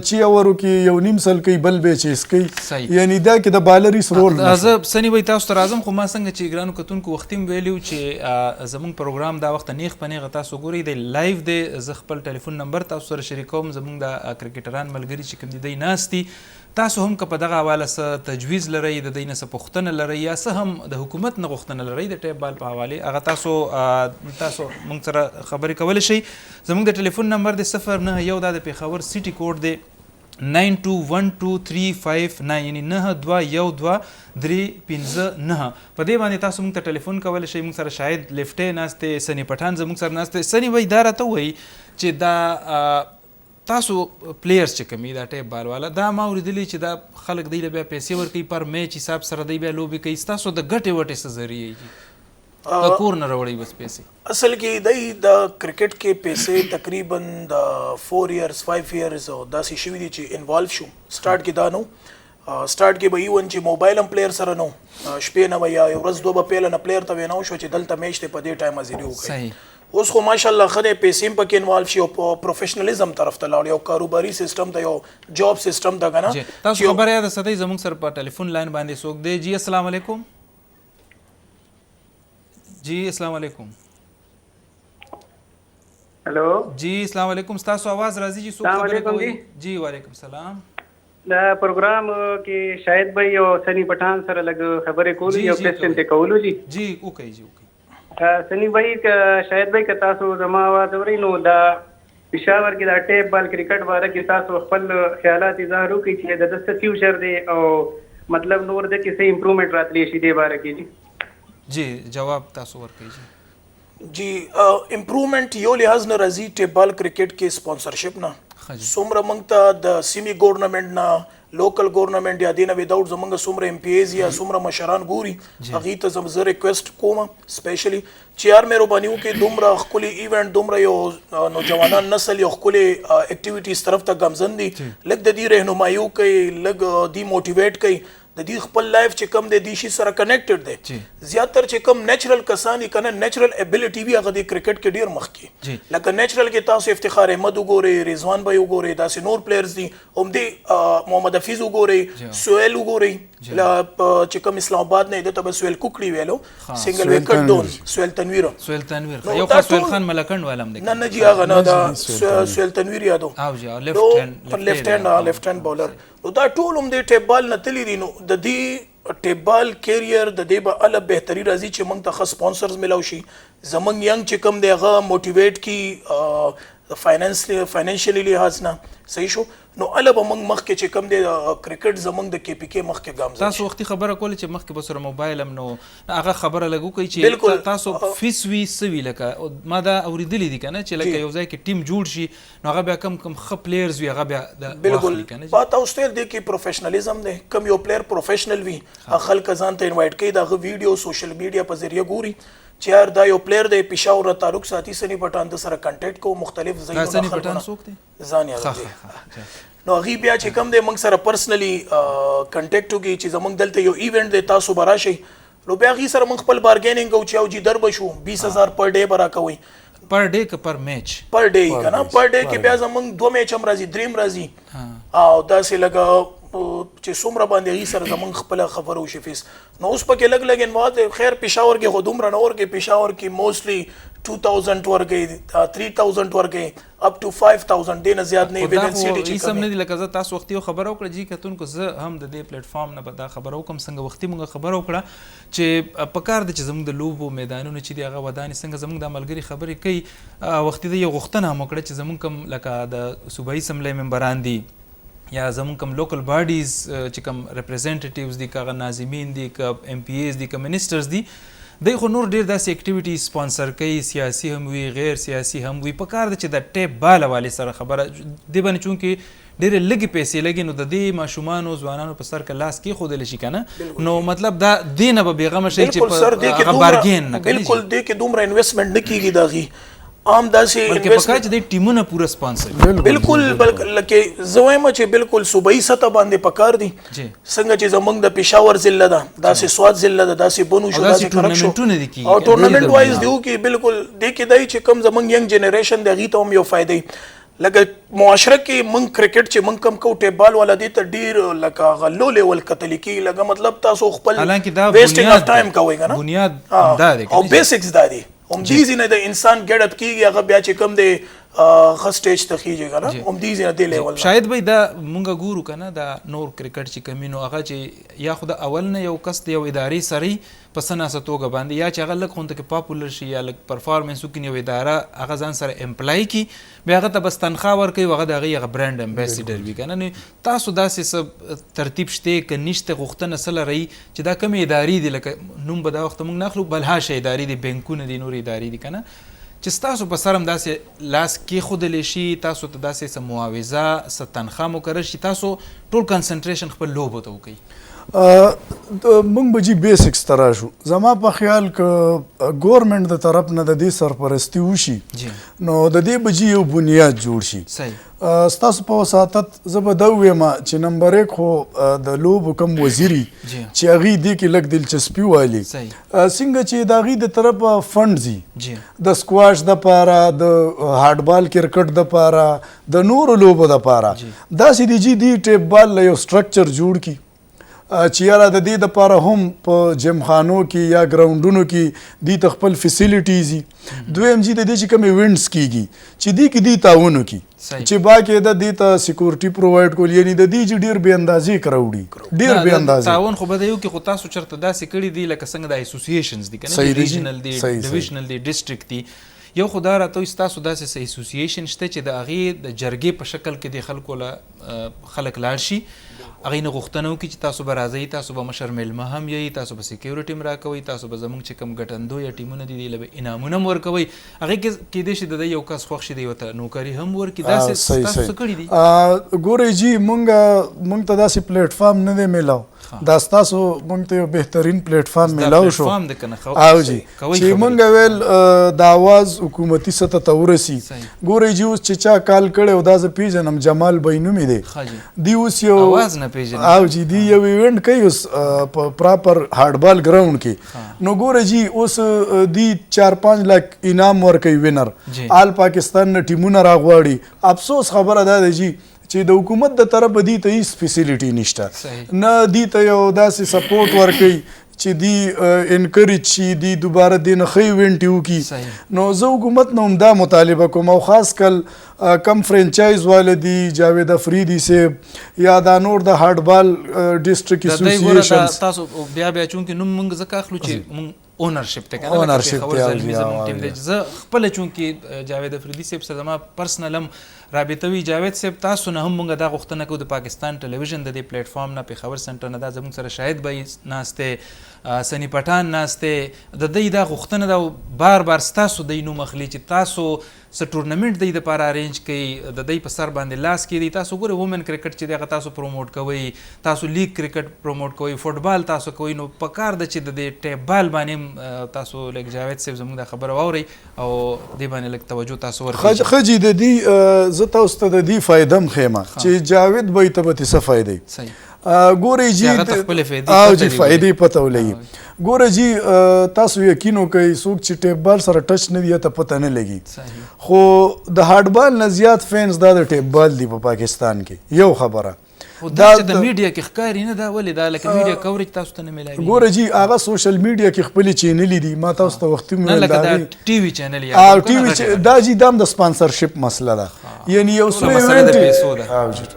چې اورو کې یو نیم سل کوي بل به چیس کوي یعنی دا کې د بالر هیڅ رول نه زه سنی وای تاسو ته راځم خو ما څنګه چې ګرانو کتونکو وختیم ویلیو چې زمونږ پروګرام دا وخت نیغ په نیغه تاسو ګورئ دی لایو دی زه خپل ټلیفون نمبر تاسو سره شریکوم زمونږ د کرکټران ملګري چې کوم دي دی ناستي تاسو هم که په دغه حواله څه تجویز لرئ د دوی نه څه پوښتنه لرئ یا څه هم د حکومت نه غوښتنه لرئ د ټیپ بال په حوالې هغه تاسو موږ سره خبرې کولی شئ زموږ د ټلیفون نمبر دی 091 دا د پېښور سیټي کوډ دی 92123559 یعنی 9212 359 په دې باندې تاسو موږ ته ټلیفون کولی شئ موږ سره شاید لیفټې ناستې سني پټان زموږ سره ناستې سني وایي دا راته وایي چې دا تاسو پلیئرز چې کوم دا ټیپ بال والا دا ما اورېدلي چې دا خلک دی له بیا پیسې ورکوي پر میچ حساب سره دی بیا لوبې کوي ستاسو د ګټې وټې څه ذریعې دي د کور نه راوړئ بس پیسې اصل کې دی د کرکټ کې پیسې تقریبا د 4 ایئرز 5 ایئرز او داسې شوي دي چې انوالو شو سټارټ کې دا نو سټارټ کې به ایون چې موبایل هم پلیئر سره نو شپې نه به یا یو ورځ 2 به پیله نه پلیئر ته ویناو شو چې دلته میچ دی په دې ټایم حاضري وکړي اوس خو ماشاءالله خدای پیسې په کې انوالو شي او په پروفیشنالیزم طرف ته لاړ یو کاروباري سیستم ته یو جاب سیستم ته کنه تاسو خبره یاد ساتئ زموږ سره په ټلیفون لاین باندې څوک دی جی السلام علیکم جی السلام علیکم هلو جی السلام علیکم تاسو आवाज راځي جی څوک خبرې کوي جی وعلیکم السلام دا پروګرام کې شاید به یو سنی پټان سره لګ خبرې کولې یو کوېسچن ته کولو جی اوکې جی اوکې سنی بھائی شاید بھائی که تاسو زما आवाज اورئ نو دا پېښور کې دا ټیپ بال کرکټ باره کې تاسو خپل خیالات اظهار وکړئ چې د څه فیوچر دی او مطلب نور د کې څه امپروومنټ راتلی شي دې باره کې جی جواب تاسو ورکړئ جی امپروومنٹ یو لحاظ نه راځي ټیپ بال کرکټ کې سپانسرشپ نه څومره موږ ته د سیمي ګورنمنټ نه لوکل ګورنمنټ یا دینه وداوټ زمونږ څومره ایم پی ایز یا څومره مشران ګوري هغې ته زه ریکویسټ کوم سپیشلی چې یار مهرباني وکړئ دومره ښکلي ایونټ دومره یو نوجوانان نسل یو ښکلې اکټیویټیز طرف ته ګامزن دي لږ د دې رهنمایي وکړئ لږ دې موټیویټ کړئ د دې خپل لایف چې کم دی دې شي سره کنیکټډ دی زیاتر چې کم نیچرل کسان یې کنه نیچرل ابیلیټي وي هغه د کرکټ کې ډېر مخکې لکه نیچرل کې تاسو افتخار احمد وګورئ رضوان بھائی وګورئ داسې نور پلیئرز دي همدې محمد حفیظ وګورئ سهیل وګورئ چې کوم اسلام آباد نه د ته سویل کوکړی ویلو سنگل وکټ ډون سویل تنویر یو خاص سویل خان ملکند ولم دی نه جی هغه نه دا سویل تنویر یادو او جی لیفت هند بولر نو دا ټول هم د ټیپ بال نه تللی دي نو د دې ټیپ بال کیریئر د دې به ال بهتري راځي چې موږ ته خاص سپانسرز ملاو شي زمنګ ینګ چې کوم دی هغه موټیویټ کی فاینانشلی لحاظ نه صحیح شو نو ال به موږ مخکې چې کوم دی کرکټ زمنګ د کې پی کې مخکې ګام تاسو وختي خبره کوله چې مخکې به سره موبایل هم نو هغه خبره لګو کوي چې تاسو فیس وی سوي لکه ما دا اوریدلې دي کنه چې لکه یو ځای کې ټیم جوړ شي نو هغه بیا کم ښه پلیئرز وي هغه بیا بالکل پاته اوس ته د کې پروفیشنالیزم دی کم یو پلیئر پروفیشنل وي خلک ځان ته انوایټ کوي دا ویډیو سوشل میډیا په ذریعہ ګوري چې یار دا یو پلیئر دی پېښور را تعلق ساتي سنی پټان د سره کنټیکټ کو مختلف ځایونو سنی پټان څوک دی ځان یاد دی نو هغه بیا چې کوم دی موږ سره پرسنلی کنټیکټ وکړي چې زموږ دلته یو ایونت دی تاسو به راشئ نو بیا هغې سره موږ خپل بارګیننګ کوو چې او جي در به شو 20,000 پر ډے به راکوئ پر ډے که پر میچ پر ډے که نه پر ډے کې بیا زموږ 2 میچ هم راځي 3 راځي او داسې لږه چې څومره باندې هغې سره زموږ خپله خبره وشي فیس نو اوس پکې لږ لږ انواد خیر پېښور کې خو دومره نه ورکوي پېښور کې موسټلی 2000 ورکوي 3000 ورکوي اپ ټو 5000 دې نه زیات نه ویدن سیټي چې کوم نه دي لکه زه تاسو وختي خبره وکړه جی کتونکو زه هم د دې پلیټ فارم نه به دا خبره وکم څنګه وختي مونږ خبره وکړه چې په کار د چې زموږ د لوبو میدانونه چې دی هغه ودانې څنګه زموږ د عملګري خبرې کوي وختي د یو غوښتنه هم وکړه چې زموږ کوم لکه د صوبایي اسمبلی ممبران دي یا زموږ کوم لوکل باډیز چې کوم ریپرزینټیټیوز دي که هغه ناظمین دي که ایم پی ایز دي که منسټرز دي دی خو نور ډېر داسې اکټیویټي سپانسر کوي سیاسي هم وي غیر سیاسي هم وي په کار ده چې د ټیپ بال حوالې سره خبره دې باندې چونکې ډېرې لږې پیسې لګي نو د دې ماشومانو ځوانانو په سر که لاس کېښودلی شي که نه نو مطلب دا دې نه به بېغمه شئ چې هغه بارګین نه کوي بالکل دې کې دومره انویسټمنټ نه کېږي د هغې عام داسې بلکې په کار چې د ټیمونه پوره سپانسر بالکل لکه زه وایم چې بالکل صوبایي سطح باندې پکار دي څنګه چې زموږ د پېښور ضلع ده داسې سوات ضلع ده داسې بنو شو داسې کرک شو او ټورنمنټ وایز دی کې بالکل دې کې دی چې کم زموږ ینګ جنریشن دی هغې ته هم یو فایده لکه معاشره کې موږ کرکټ چې موږ کم کوو ټیپ بال والا دې ته ډېر لکه هغه لو لیول کتلی کېږي لکه مطلب تاسو خپل ویسټینګ اف ټایم کوئ که نه بنیاد دا دی او بیسکس دا دی هم دې ځینې د انسان ګډ اپ کېږي هغه بیا چې کوم دی ښه سټیج ته خیږي که نه هم دې ځینې دې لیول شاید به دا مونږ ګورو که نه دا نور کرکټ چې کمي نو هغه چې یا خو د اول نه یو کس د یو ادارې سره په څه ناسه توګه باندې یا چې هغه لږ غونته کې پاپولر شي یا لږ پرفارمنس وکړي یو اداره هغه ځان سره امپلای کړي بیا هغه ته بس تنخواه ورکوي هغه د هغې هغه برانډ امبیسیډر وي که نه تاسو داسې څه ترتیب شته که نشته غوښتنه څه لرئ چې دا کمې ادارې دي لکه نوم به دا وخت موږ نه اخلو بلهاشه ادارې دي بینکونه دي نورې ادارې دي که نه چې ستاسو په سر هم داسې لاس کېښودلی شي تاسو ته داسې څه معاوضه څه تنخواه مقرر شي تاسو ټول کنسنټریشن خپل لوبو ته وکړئ موږ به جی بیسکس ته راشو زما په خیال که ګورمنټ د طرف نه د دې سرپرستي وشي نو د دې به جی یو بنیاد جوړ شي ستاسو په وساطت زه به دا ووایم چې نمبر 1 خو د لوبو کوم وزیري چې هغې دې کې لږ دلچسپي والي څنګه چې د هغې د طرفه فنډ ځي د سکواش دپاره د هارډبال کرکټ دپاره د نورو لوبو دپاره داسې دی جي دې ټیپ بال له یو سټرکچر جوړ کړي چې یاره د دې دپاره هم په جمخانو کې یا ګراونډونو کې دې ته خپل فیسیلیټیز وي دویم جي د دې چې کوم ایونټس کېږي چې دې کې دې تعاون وکړي چې باقاعده دې ته سکیورټي پرووایډ کول یعنې د دې چې ډېر بې اندازې کراوډي ډېر بې اندازې تعاون خو به د یو کې خو تاسو چېرته داسې کړي دي لکه څنګه د ایسوسییشنز دي که نه ریجنل دي ډیویژنل دي ډسټرکټ دي یو خو دا راته وایي ستاسو داسې څه ایسوسییشن شته چې د هغې د جرګې په شکل کې د خلکو له خلک لاړ شي هغې نه غوښتنه وکړي چې تاسو به راځئ تاسو به مشر میلمه هم یئ تاسو به سیکیورټي هم راکوئ تاسو به زموږ چې کوم ګټندو یا ټیمونه دي دې له به انعامونه هم ورکوئ هغې کې کیدای شي د ده یو کس خوښ شي دی ورته نوکري هم ورکړي داسې تاسو څه کړي دي ګورئ جي موږ ته داسې پلیټ فارم نه دی میلاو دا ستاسو موږ ته یو بهترین پلیټ فارم میلاو شو او جي چې موږ ویل د اواز حکومتي سطح ته ورسي ګورئ جي اوس چې چا کال کړی او دا زه پیژنم جمال بی نومې دی دی اوس یو اواز نه پیژني او جی دی یو ایونټ کوي اوس په پراپر هارډبال ګراوند کې نو ګوره جی اوس دی 4-5 لک انعام ورکوي وینر آل پاکستان نه ټیمونه راغواړي افسوس خبره دا ده جی چې د حکومت د طرفه دې ته هیڅ فیسیلیټي نشته صحیح. نه دې ته یو داسې سپورټ ورکوي چې دی انکریج شي دی دوباره دې نه ښه ایونټ وکړي. صحیح. نو زه حکومت نه هم دا مطالبه کوم او خاص کل کم فرانچایز والا دي جاوید افریدي صاحب یا دا نور د هارډبال ډسټرکټ د دې ګوره اسوسییشن تاسو بیا چونکې نوم موږ ځکه اخلو چې موږ اونرشپ ته کنه Ownership خبر ته زلمی او زموږ ټیم دی زه خپل چونکې جاوید افریدي صاحب سره زما پرسنل هم رابطه وي. جاوید صاحب تاسو نه هم موږ دا غوښتنه کوو د پاکستان ټلویزیون د دې پلیټ فارم نه پیښور سنټر نه دا زموږ سره شاهد به ناسته سنی پټان ناسته د دې دا غوښتنه دا بار بار ستاسو د نوم اخلي چې تاسو س ټورنمنت د لپاره ارینج کړي د دې په سر باندې لاس کې دي تاسو ګوره وومن کرکټ چې دغه تاسو پروموټ کوي تاسو لیگ کرکټ پروموټ کوي فوټبال تاسو کوي نو په کار د چې د دې ټیپ بال باندې تاسو لکه جاوید صاحب زموږ د خبره واوري او دې باندې لکه توجه تاسو ورکړئ. خجی د دې زه تاسو ته د دې فائدم خیمه چې جاوید به ته به څه فائدې صحیح ګورې جی هغه ته خپلې فایدې او پته جی لګي. فائدې پته ولګي. ګوره جی تاسو یقین وکئ څوک چې ټیپ بال سره ټچ نه دی ته پته نه لګي صحیح. خو د هارډ بال نه زیات فینس دا د ټیپ بال دی په پاکستان کې یو خبره خو دا چې د میډیا کې ښکاري نه دا ولې دا لکه میډیا کوریج تاسو ته نه میلاوي. ګوره جی هغه سوشل میډیا کې خپل چینلې دي ما تاسو ته وختي نه ویل لکه دا دا ټي وي چینل او ټي وی دا جی دام د سپانسرشپ مسله ده یعنی یو څو مسله د پیسو ایونټ ده. او جی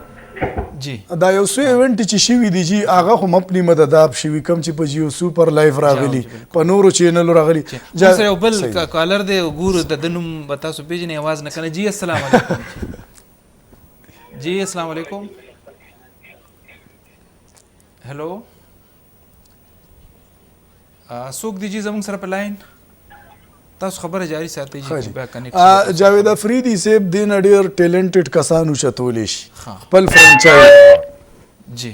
جی دا یو څو ایونټ چې شوي دي جی هغه خو مپني مدداب شوي کم چې په جیو سوپر لایف راغلي په نورو چینلو راغلي. موږ سره یو بل کالر دی ګورو د نوم به تاسو پیژنئ اواز نه کنه. جی السلام علیکم. جی السلام علیکم. هلو څوک دی جی زموږ سره په لاین تاسو خبره جاری ساتئ چې بیا کنیکټ. جاوید افریدي صاحب دین ډیر ټیلنټډ کسانو چتولی شي ها. خپل فرانچایز جی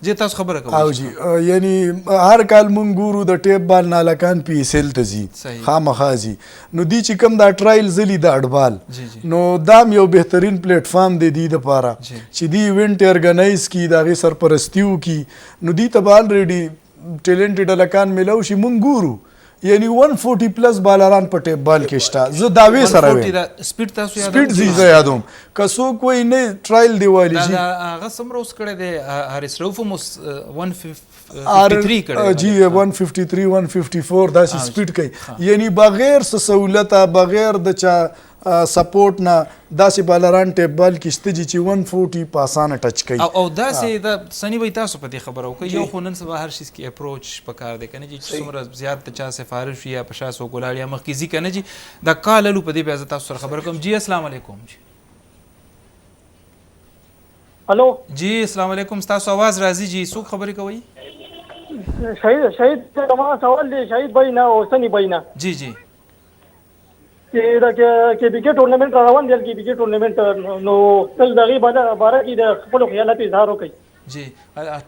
جی تاسو خبره کوئ. او جی یعنی هر کال مونږ ګورو د ټیپ بال نالکان پی ایس ایل ته ځي صحیح. خامخا ځي نو دی چې کوم دا ټرایل ځلي د اډبال جی جی نو دام یو بهترین پلیټ فارم دی دی دپاره جی. چې دی ایونټ ارګنایز کی د هغې سرپرستی وکړي نو دی ته به الریډي ټیلنټډ هلکان میلاو شي مونږ ګورو یعنی 140 پلس بالران په ټیپ بال کې شته زه دعوی سره ویم سپیډ تاسو یاد سپیډ زی یادوم که څوک وایي نه ټرایل دی والی جی هغه څومره اوس کړی دی هاریس روف هم 153 کړی جی 153 154 داسې سپیډ کوي یعنی بغیر څه سہولته بغیر د چا سپورټ نه داسې بالران ټیپ بال کې شته چې 140 په اسانه ټچ کوي او داسې د سنی وای تاسو په دې خبره وکړئ یو خو نن سبا هر شي کې اپروچ پکار دی کنه چې څومره زیات د چا سفارش یا په شاسو ګلاړ یا مخکې ځي کنه چې دا کال لو په دې بیا تاسو سره خبره کوم. جی السلام علیکم. الو جی السلام علیکم تاسو आवाज راځي جی څوک خبرې کوي. شهید زما سوال دی شهید بھائی نه او سنی بھائی نه جی جی چې دا کې بي کې ټورنمنت روان دی کې بي کې ټورنمنت نو تل دغه باره کې د خپل خیالات اظهار وکړي. جی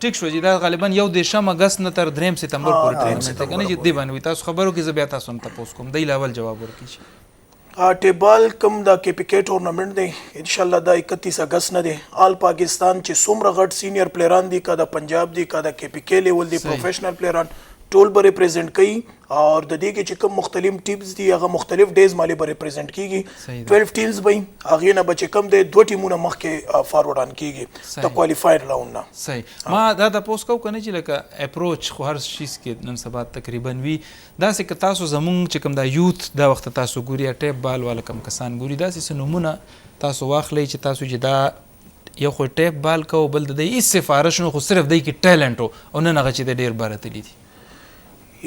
ټیک شو جی دا غالبا یو د شم اگست نه تر 3 سپتمبر پورې ټورنمنت دی کنه چې دی باندې تاسو خبرو کې زبیا تاسو ته پوس کوم دی لاول جواب ورکړي. ټیپ بال کم دا کې پی کې ټورنمنت دی ان شاء الله دا 31 اگست نه دی آل پاکستان چې څومره غټ سینیئر پلیران دي کا د پنجاب دي کا د کې پی کې لیول دي پروفیشنل پلیران ټول به ریپرزینټ کوي او د دې کې چې کوم مختلف ټیمز دي هغه مختلف ډیز مالي به ریپرزینټ کیږي 12 ټیمز به هغه نه بچ کم د دوه ټیمونه مخکې فاروارډ ان کیږي د کوالیفایر راوند نه. صحیح ما دا تاسو کو کنه چې لکه اپروچ خو هر شي کې نن سبا تقریبا وی دا چې که تاسو زمونږ چې کوم دا یوث دا وخت تاسو ګوري ټیپ بال والا کم کسان ګوري دا چې نمونه تاسو واخلئ چې تاسو چې دا یو خو ټیپ بال کو بل د هیڅ سفارش نو خو صرف د کې ټیلنټ او نه هغه چې د ډیر برتلی دي.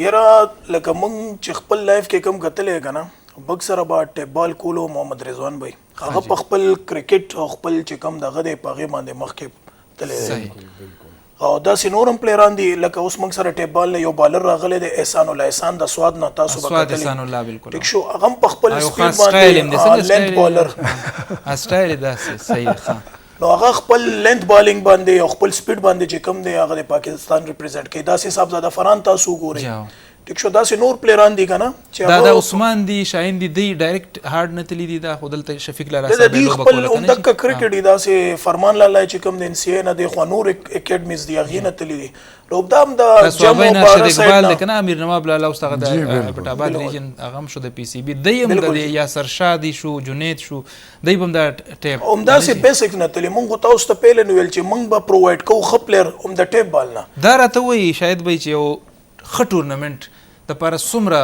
یرا لکه مونږ چې خپل لایف کې کم کتلې کنه بګ سره با ټیپ بال کولو محمد رضوان بھائی هغه په خپل کرکټ او خپل چې کم دغه د پاغه باندې مخکې تللی او دا سينورم پلیران دي لکه اوس موږ سره ټیپ بال یو بالر راغلی د احسان الله احسان د سواد نه تاسو سواد احسان الله بالکل ټیک شو هغه په خپل سپیډ باندې لینث بالر اسټایل دا صحیح ښه نو هغه خپل لینث بالینګ باندې او خپل سپیډ باندې چې کم دی هغه د پاکستان ریپرزینټ کوي دا حساب زده فران تاسو ګورئ ټیک شو داسې نور پلیران دي کنه چې دا عثمان دی شاهین دی ډایرکټ هارد نه تللی دي دا خودلته شفیق لاره د دې خپل همدغه کرکټ دی داسې فرمان لاله چې کوم د ان سی نه د خو نور اکیډمیز دی هغه نه تللی دي روبدام د جمع بارا اقبال د کنه امیر نواب لاله واستغه د پټاباد ریجن هغه شو د پی سی بی دیم د یاسر شادي شو جنید شو دیم د ټیپ همدا سه بیسیک نه تللی مونږ تاسو ته پیل نو ویل چې مونږ به پرووایډ کوو خپلر هم د ټیپ بال نه دا راته وایي شاید به چې یو ښه ټورنمنټ د پاره څومره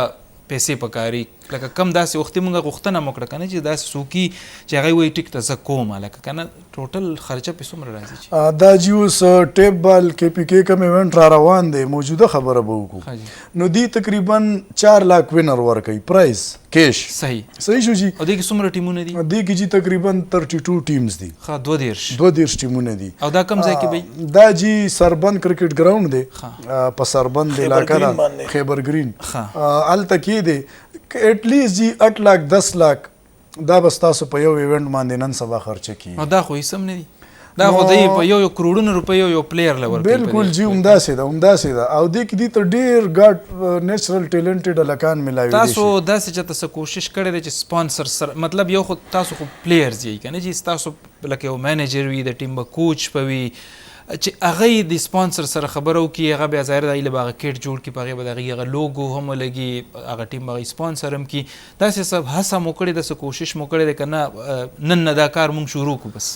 پیسې پکاري لکه کم داسې وختي مونږ غوښتنه وکړه کنه چې داسې څوکي چې هغه وایي ټیک ته زه کوم لکه کنه ټوټل خرچه په څومره راځي دا جی اوس ټیپ بال کې پی کې کوم ایونت را روان دی موجوده خبره به وکړو نو دی تقریبا 4 लाख وینر ورکوي پرایز کیش صحیح شو جی او دې کې څومره ټیمونه دي دې کې جی تقریبا 32 ټیمز دي ها 22 ټیمونه دي او دا کم ځای کې به دا جی سربند کرکټ گراوند دی په سربند علاقہ دا خیبر گرین الته کې دی ایٹ لیسٹ جی 8 लाख 10 लाख دا بس تاسو په یو ایونت باندې نن سبا خرچه کی دا خو هیڅ نه دي دا خو دی په یو کروڑونو روپیو یو پلیئر لور بالکل جی عمده سي دا او دې کې دي ته ډیر ګاډ نیچرل ټیلنټډ الکان ملاوي دي تاسو داسې چې تاسو کوشش کړی دی چې سپانسر سره مطلب یو خو تاسو خو پلیئرز یې کنه چې تاسو لکه یو مینیجر وي د ټیم به کوچ پوي چې هغه د سپانسر سره خبرو کی هغه به ظاهر دی له باغ کټ جوړ کی پغه به دغه لوګو هم لګي هغه ټیم به سپانسر هم کی داسې سب هڅه مو کړی د کوشش مو کړی کنه نن دا کار مونږ شروع کو بس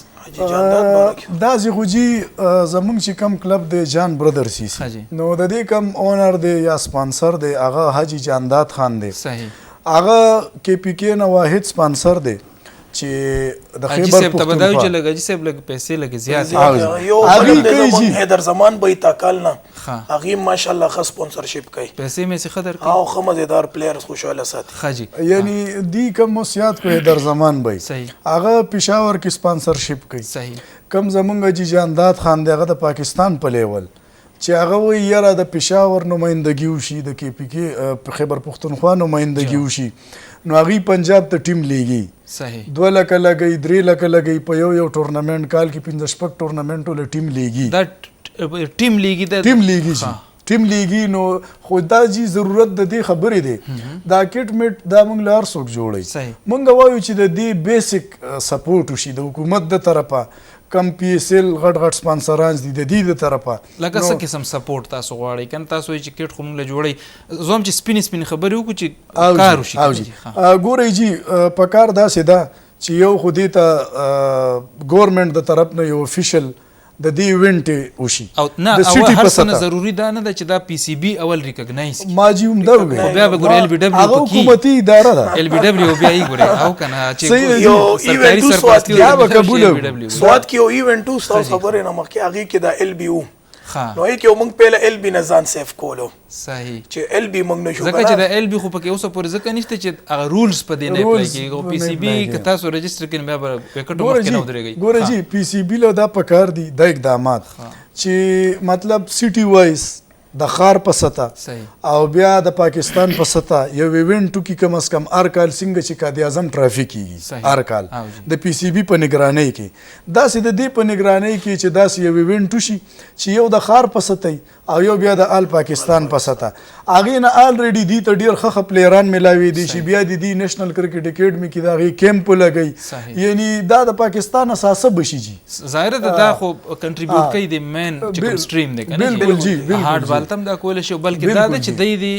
دا زغوجی زمونږ چې کم کلب دی جان برادر سی نو د دې کم اونر دی یا سپانسر دی هغه حاجی جانداد خان دی صحیح هغه کې پی کې نه واحد سپانسر دی چې د خیبر پختونخوا چې لګی صاحب لګ پیسې لګ زیات یو هغه حیدر زمان به تاکال نه هغه ماشاءالله خاص سپانسرشپ کوي پیسې مې څه خدر کوي او خمزدار پلیئرز خوشاله ساتي خاجي یعنی دی کم وصیت کو حیدر زمان به هغه پېښور کې سپانسرشپ کوي صحیح کم زمونږ جی جانداد خان دی هغه د پاکستان په لیول چې هغه وی یاره د پېښور نمائندګي وشي د کې پی کې خیبر پختونخوا نمائندګي وشي نو هغه پنجاب ته ټیم لیږي صحیح 2 لک لګي 3 لک لګي په یو ټورنمنت کال کې 15 شپږ ټورنمنټو له ټیم لیږي دا ټیم لیږي نو خو دا جی ضرورت د دې خبرې دی دا کټ میټ دا موږ لار څوک جوړي موږ وایو چې د دې بیسیک سپورټ وشي د حکومت د طرفه کم پی ایس ال غټ سپانسران دي د دې د طرفه لکه څه قسم سپورټ تاسو غواړئ کنه تاسو چې کټ خو موږ جوړي زوم چې سپین خبرې وکړو چې کار وشي ګورئ جی په کار داسې ده چې یو خو دې ته ګورنمنت د طرف نه یو افیشل د دې ایونت وشي او نه او هر څه ضروری ده نه چې دا پی سی بی اول ریکګنایز ما جی هم دا وګورئ بیا به ګور ال بی دبلیو هغه حکومتي اداره ده ال بی دبلیو بیا یې ګورئ او کنه چې یو سرکاري سرپرستی یا به قبول سواد کې یو ایونت تاسو خبرې نه مخکې هغه کې د ال بی او نو یې کې موږ په ال بی نه ځان سیف کولو صحیح چې ال بی موږ نشو ځکه چې د ال بي خو پکې اوسه پورې ځکه نشته چې هغه رولز په دې نه اپلای کېږي او پی سی بی که تاسو رجسټر کړئ بیا به وکټو مخکې نه ودرېږئ ګوره جی پی سی بی له دا پکار دي د اقدامات چې مطلب سیټي وایز د خار په سطح او بیا د پاکستان په سطح یو ایونټو کې کم از کم هر کال څنګه چې قائد اعظم ټرافیک کیږي هر کال د پی سی بی په نگرانۍ کې داسې د دې په نگرانۍ کې چې داسې یو ایونټ شي چې یو د خار په سطح او یو بیا د آل پاکستان په سطح هغې نه الریډي دي ته ډېر ښه پلیران میلاوي دي چې بیا د دې نیشنل کرکټ اکیډمي کې د هغې کیمپ لګوي یعنی دا د پاکستان اساسه بشي جي ظاهره ده دا خو کنټریبیوټ کوي د مین چې کوم سټریم دی کنه بالکل جی هارد بال تم دا کول شي بلکې دا چې دی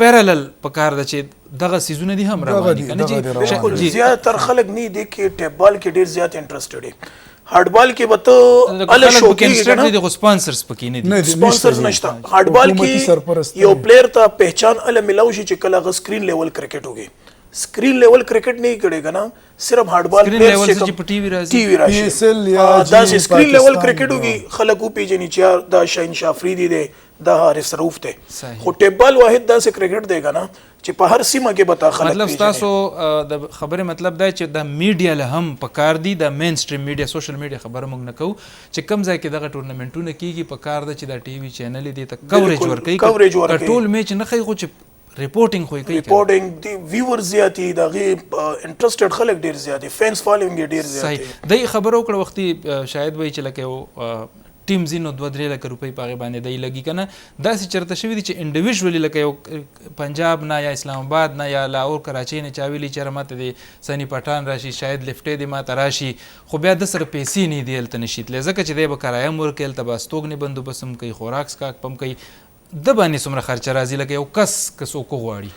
پیرالل پکار ده چې دغه سیزونه دي هم رواني کنه جی زیاتره خلک نه دي کې ټیپ بال کې ډېر زیات انټرېسټډ دي هارد بال کې وته ال شو کې د سپانسرز پکې نه دي سپانسرز نشته هارد بال کې یو پلیئر ته پہچان ال ملاوي شي چې کله غ سکرین لیول کرکټ وږي سکرین لیول کرکټ نه کړي کنه صرف هارد بال پلیئر چې په ټي وی راځي پی ایس ال یا دا سکرین لیول کرکټ وږي خلکو پیژني چې دا شاهین شافریدي دی دا حارث روف ته خو ټیپ بال واحد دا کرکټ دی کنه چې په هر سیمه کې بتا خلک مطلب تاسو د خبره مطلب دا چې د میډیا له هم پکار دي د مین سټریم میډیا سوشل میډیا خبره موږ نه کوو چې کم ځای کې دغه ټورنمنټونه کیږي پکار ده چې د ټي وی چینل دي ته کوریج ورکړي ټول میچ نه خي خو چې ریپورټینګ خو کوي ریپورټینګ دی ویور زیاتی دغه انټرېسټډ خلک ډیر زیات فینس فالوینګ ډیر زیات دی خبرو کړه وختي شاید وای چې لکه ټیم ځینو 2-3 لکه روپۍ په هغې باندې دی لګي که نه داسې چېرته شوي دي چې انډیویژولي لکه یو پنجاب نه یا اسلام آباد نه یا لاهور کراچۍ نه چا ویلي چېرې ماته د سني پټان راشي شاید لفټې دې ماته راشي خو بیا د سره پیسې نه دي هلته نشي تللی ځکه چې دی به کرایه هم ورکوي هلته به استوګنې بندوبست هم کوي خوراک څښاک به هم کوي د باندې څومره خرچه راځي لکه یو کس که څوک وغواړي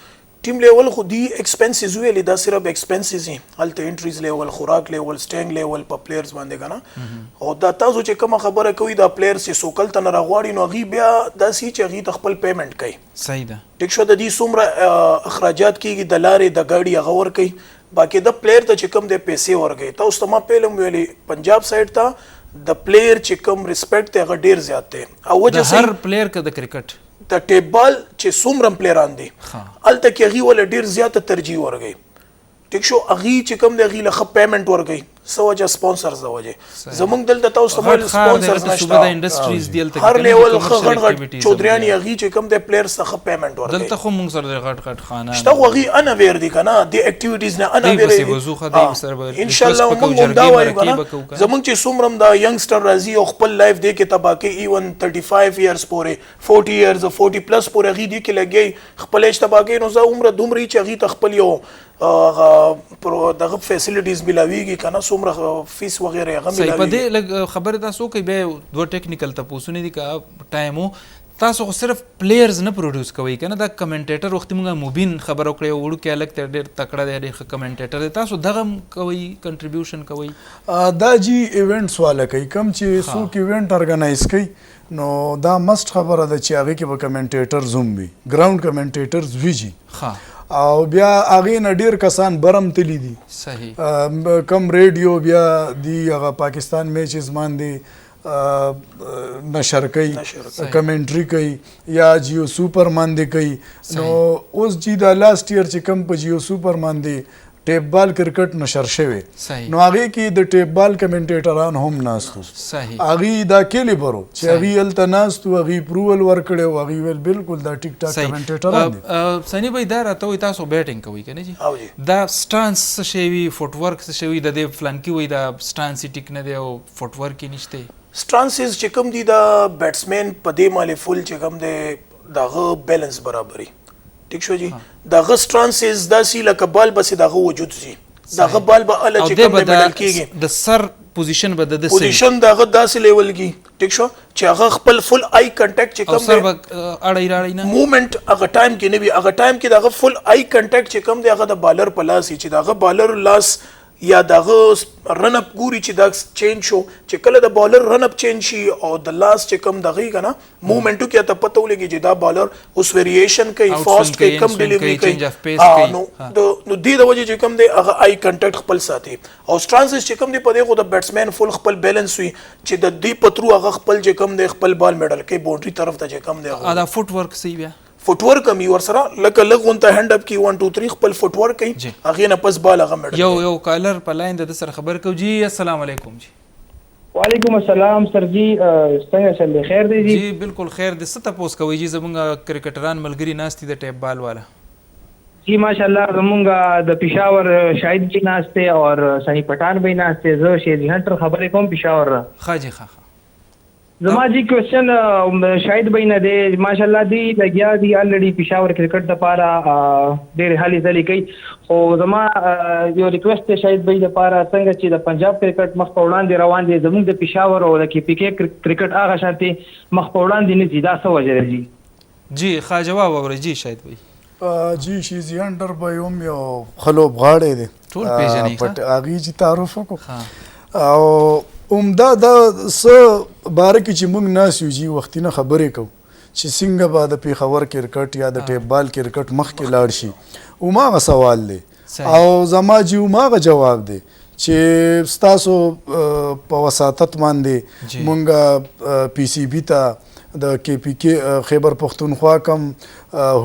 ټیم لیول خو دی ایکسپنسز ویلې دا صرف ایکسپنسز دي هلته انټریز لیول خوراک لیول سټینګ لیول په پلیئرز باندې که نه او دا تاسو چې کومه خبره کوي دا پلیئرز چې څوک هلته نه راغواړي نو هغوی بیا داسې چې هغوی ته خپل پیمنټ کوي صحیح ده ټیک شو د دې څومره اخراجات کېږي د لارې د ګاډي هغه ورکوي باقي د پلیئر ته چې کوم دی پیسې ورکوي تاسو ته ما پهله هم ویلې پنجاب سایډ ته د پلیئر چې کوم ریسپیکټ دی هغه ډېر زیات دی او وجه د هر پلیئر که د کرکټ د ټیپ بال چې څومره پلیران دي هلته کې هغوی ول ډېر زیاته ترجیح ورکوي ټیک شو هغوی چې کوم دی هغوی له ښه پیمنټ ورکوي څه وجه سپانسرز د وجې زموږ دلته تاسو ته سپانسرز نشته هر لیول ښه غټ غټ چودریان هغوی چې کوم دی پلیئرز ته ښه پیمنټ ورکوي دلته خو موږ سره د غټ غټ خانان شته خو هغوی اناویر دي که نه دې اکټیویټیز نه اناویر دي انشاءالله موږ هم دا وایو که نه زموږ چې څومره هم دا ینګسټر راځي او خپل لایف دی کې تباه کوي ایون 35 ایئرز پورې 40 ایئرز 40 پلس پورې هغوی دې کې لګوي خپل ایج تباه کوي نو زه عمره دومره چې هغوی ته خپل یو دغه فیسیلیټیز ملاویږي که نه څومره فیس وغیره هغه صحیح په دې لږ خبرې تاسو وکړئ بیا دوه ټیکنیکل تپوسونه دي که ټایم و تاسو خو صرف پلیئرز نه پروډیوس کوئ که نه دا کمنټیټر وختې مونږ موبین خبره وکړې وړوکی هلک ته ډېر تکړه دی ډېر ښه کمنټیټر دی تاسو دغه هم کوئ کنټریبیوشن کوئ دا جی ایونټس والا کوي کوم چې څوک ایونټ ارګنایز کوي نو دا مست خبره ده چې هغې کې به کمنټیټرز هم وي ګراؤنډ کمنټیټرز وي جي او بیا هغې نه ډېر کسان برم تللی دي صحیح کم ریډیو بیا دی هغه پاکستان میچز باندې نشر کوي کمنټري کوي یا جیو سوپر باندې کوي نو اوس جی دا لاست ایئر چې کم په جیو سوپر باندې ټیپ بال کرکټ نشر شوی نو هغې کې د ټیپ بال کمنټیټران هم ناست وو هغوی دا کیلیبر و چې هغوی هلته ناست وو هغوی پروول ورکړی و هغوی ویل بالکل دا ټیک ټاک کمنټیټران دي سني بھائی دا راته وایي تاسو بیټینګ کوئ که نه جي دا سټانس څه شی وي فوټ ورک څه شی وي د دې فلانکي وایي دا سټانس یې ټیک نه دی او فوټ ورک یې نشته سټانسز چې کوم دي د بیټسمین په دې باندې فل چې کوم دی دغه بیلنس برابري ټیک شو جی دغه سټرانسز داسې لکه بال بسې دغه وجود شي دغه بال به اله چې کوم دی بدل کېږي د سر پوزیشن به د پوزیشن دغه داسې لیول کې ټیک شو چې هغه خپل فل آی کنټیکټ چې کوم دی سر به اړی راړی نه موومنټ هغه ټایم کې نه وي هغه ټایم کې دغه فل آی کنټیکټ چې کوم دی هغه د بالر په لاس چې دغه بالر لاس یا دغه رن اپ ګوري چې دا چینج شو چې کله د بالر رن اپ چینج شي او د لاس چې کم دغه کنه موومنټو کې ته پته ولګي چې دا بالر اوس ویریشن کوي فاست کوي کم ډیلیوري کوي نو دې د وجه چې کم دی هغه آی کنټیکټ خپل ساتي او سټرانسز چې کم دی په دې خو د بیټسمین فل خپل بیلنس وي چې د دې پترو هغه خپل چې کم دی خپل بال میډل کوي باونډري طرف ته چې کم دی دا فوټ ورک صحیح بیا فوټ ورک هم ور سره لکه لږ غونته هند اپ کی 1 2 3 خپل فوټ ورک کوي هغه نه پس بال هغه مړ یو کالر په لاین د سره خبر کو جی السلام علیکم جی وعلیکم السلام سر جی څنګه چل خیر دی جی بالکل خیر دی ست پوس کوي جی زمونږ کرکټران ملګری ناشتي د ټیپ بال والا جی ماشاءالله زمونږ د پېښور شاهد جی ناشته اور سنی پټان به ناشته زه شهید هنټر خبرې کوم پېښور خاجي خا زما جی کوېسچن شاهد بھائی نه دی ماشاءالله دی لګیا دی الریډي پېښور کرکټ لپاره ډېر حالي ځلې کوي خو زما یو ریکویسټ دی شاهد بھائی لپاره څنګه چې د پنجاب کرکټ مخ په وړاندې روان دی زموږ د پېښور او د کې پی کې کرکټ هغه شانتي مخ په وړاندې نه دي دا څه وجه دی جی ښه جواب اورئ جی شاهد بھائی جی شیزی انډر به هم یو خلوب غاړی دی ټول پېژنئ هغې چې تعارف وکړو او عمده دا څه باره کې چې موږ ناست یو جي وختي نه خبرې کوو چې څنګه به د پېښور کرکټ یا د ټیپ بال کرکټ مخکې لاړ شي هماغه سوال دی او زما جي هماغه جواب دی چې ستاسو په وساطت باندې موږ پی سی بي ته د کې پی کې خیبر پختونخوا کم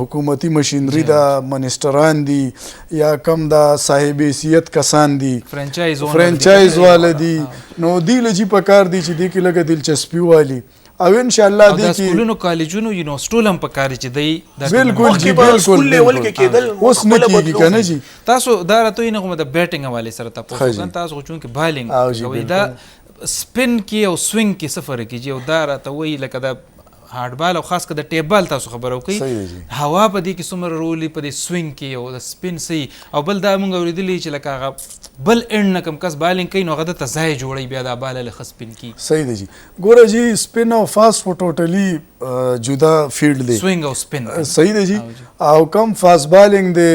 حکومتي مشینری دا منسټران دي یا کم دا صاحب حیثیت کسان دي فرنچایز والا دي نو دی لجی پکار دي چې دی کې لګه دلچسپي والی او ان شاء الله دی کې سکولونو کالجونو یونیورسيټو هم پکار چې دی بالکل جی بالکل لیول کې کېدل اوس نه کېږي کنه جی تاسو دا راته نه کوم د بیټینګ حواله سره تاسو تاسو چون کې بالینګ کوي دا سپین کې او سوینګ کې څه فرق کیږي او دا راته وایي لکه د هارډبال او خاص کر د ټیپ بال تاسو خبره وکړئ هوا په دې کې څومره رول په دې سوینګ کې او د سپین صحیح او بل دا موږ اورېدلي چې لکه هغه بل اینډ نه کم کس بالینګ کوي نو هغه دته ځای جوړوي بیا دا باله له ښه سپین کي صحیح دی جی ګوره جی سپین او فاست خو ټوټلی جدا فیلډ دی سوینګ او سپین صحیح دی جی او کم فاست بالینګ دی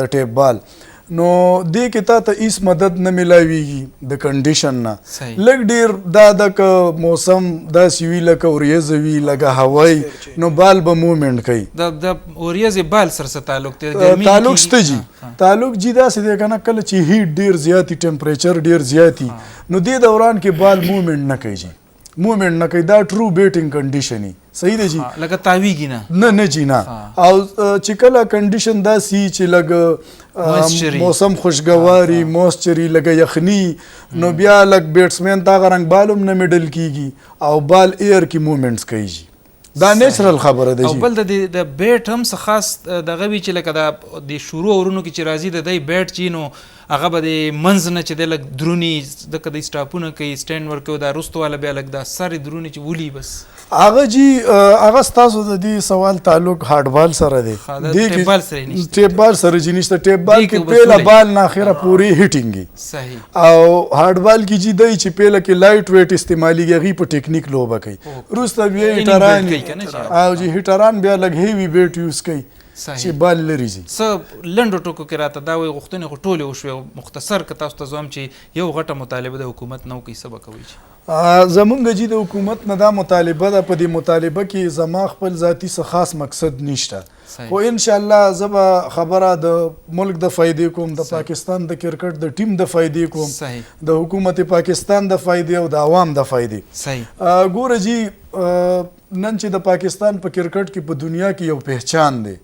د ټیپ بال نو دې کې تا ته هیڅ مدد نه میلاویږي د کنډیشن نه لږ ډېر دا د موسم داسې وي لکه وریځ وي لکه هوایي نو بال به مومنټ کوي د وریځې بال سره څه تعلق دی تعلق شته جی تعلق جی داسې دی که نه کله چې هیټ ډېر زیات وي ټمپریچر ډېر زیات وي نو دې دوران کې بال مومنټ نه کوي جی مومنټ نه کوي دا ټرو بیټینګ کنډیشن صحیح دی جی لکه تاویږي نه جی نه او چې کله کنډیشن داسې چې لږ موسم خوشګواري موسچري لږ یخني نو بیا لږ بیټسمین تا هغه رنګ بال هم نه میډل کیږي او بال ایر کې مومنټس کوي جی دا نیچرل خبره ده او بل د بیټ هم څه خاص دغه وي چې لکه د شروع اورونو کې چې راځي د دی بیټ چې نو هغه به د منځ نه چې دی لږ درونی دکه د سټاپونه کوي سټینډ ورکوي دا وروستو والا بیا لږ دا سرې درونی چې ولي بس هغه جی هغه ستاسو د دې سوال تعلق هارډبال سره دی ټیپ بال سره نشته ټیپ بال سره جی نشته ټیپ بال کې پیله بال نه اخره پوری هیټینګ صحیح او هارډبال کې جی دی چې پیله کې لایټ ویټ استعمالېږي هغې په ټیکنیک لوبه کوي وروسته بیا هیټران او جی هیټران بیا لږ هیوي بیټ یوز کوي چې بال لري زی څه لنډو ټکو کې راته دا وایي غوښتنې خو ټولې وشوې مختصر که تاسو ته زه وایم چې یو غټه مطالبه د حکومت نه وکړي څه به کوئ زمونږ جی د حکومت نه دا مطالبه ده په دې مطالبه کې زما خپل ذاتي څه خاص مقصد نشته خو انشاءالله زه به خبره د ملک د فایدې کوم د پاکستان د کرکټ د ټیم د فایدې کوم د حکومت پاکستان د فایدې او د عوام د فایدې ګوره جی نن چې د پاکستان په کرکټ کې په دنیا کې یو پہچان دی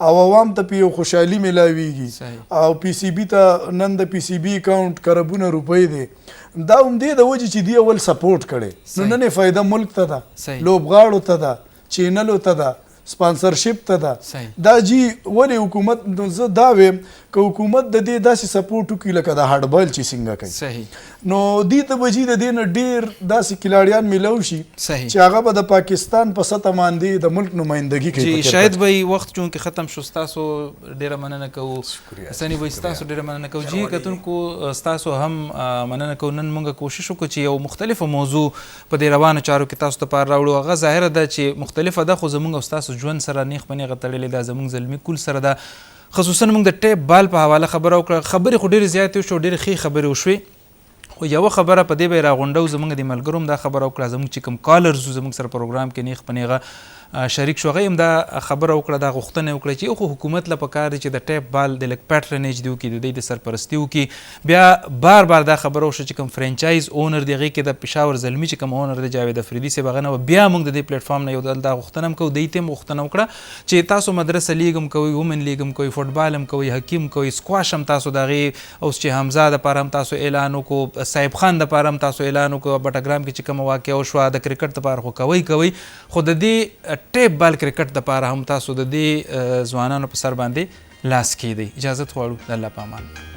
او عوام ته په یو خوشحالي میلاویږي او پی سی بي ته نن د پی سی بي اکاونټ کربونه روپۍ دی دا هم دې د وجې چې دی اول سپورټ کړي نو نن فایده ملک ته ده لوبغاړو ته ده چینلو ته ده سپانسرشپ ته ده دا جی ولې حکومت زه دا ویم که حکومت د دې داسې سپورټ وکړي لکه د هارډبال چې څنګه کوي نو دې ته به جی د دې نه ډېر داسې کلاړیان میلو شي چې هغه به د پاکستان په سطح باندې د ملک نمایندګي کوي شاید به وخت چونکې ختم شو ستاسو ډېره مننه کوو سني به ستاسو ډېره مننه کوو جی کتونکو ستاسو هم مننه کوو نن موږ کوشش وکړو چې یو مختلفه موضوع په دې روانو چارو کې تاسو ته پاره راوړو هغه ظاهره ده چې مختلفه ده خو زموږ او ستاسو ژوند سره نیغ په نیغه تړلې ده زموږ زلمي کول سره ده خصوصا موږ د ټیپ بال په حواله خبره وکړه خبرې خو ډېرې زیاتې وشوې ډېرې ښې خبرې وشوې خو یوه خبره په دې به یې راغونډو زموږ د ملګرو هم دا خبره وکړه زموږ چې کوم کالرز زموږ سره پروګرام کې نیغ په نیغه شریک شو هغه هم دا خبره وکړه دا غوښتنه وکړه چې یو خو حکومت له پکار دی چې د ټیپ بال د لږ پیټرنیج دی وکړي د دوی د سرپرستي وکړي بیا بار دا خبره وشوه چې کوم فرانچایز اونر دی هغې کې د پېښور زلمي چې کوم اونر دی جاوید افریدي صاحب هغه نه بیا موږ د دې پلیټفارم نه یو ځل دا غوښتنه هم کوو دوی ته هم غوښتنه وکړه چې تاسو مدرسه لیګ هم کوئ وومن لیګ هم کوئ فټبال هم کوئ هکي هم کوئ سکواش هم تاسو د هغې اوس چې حمزه دپاره هم تاسو اعلان وکړو صاحب خان دپاره هم تاسو اعلان وکړو بټګرام کې چې کومه واقعه وشوه د کرکټ دپاره خو کوئ خو د دې ټیپ بال کرکټ دپاره هم تاسو د دې ځوانانو په سر باندې لاس کیدئ اجازت غواړو د الله په امان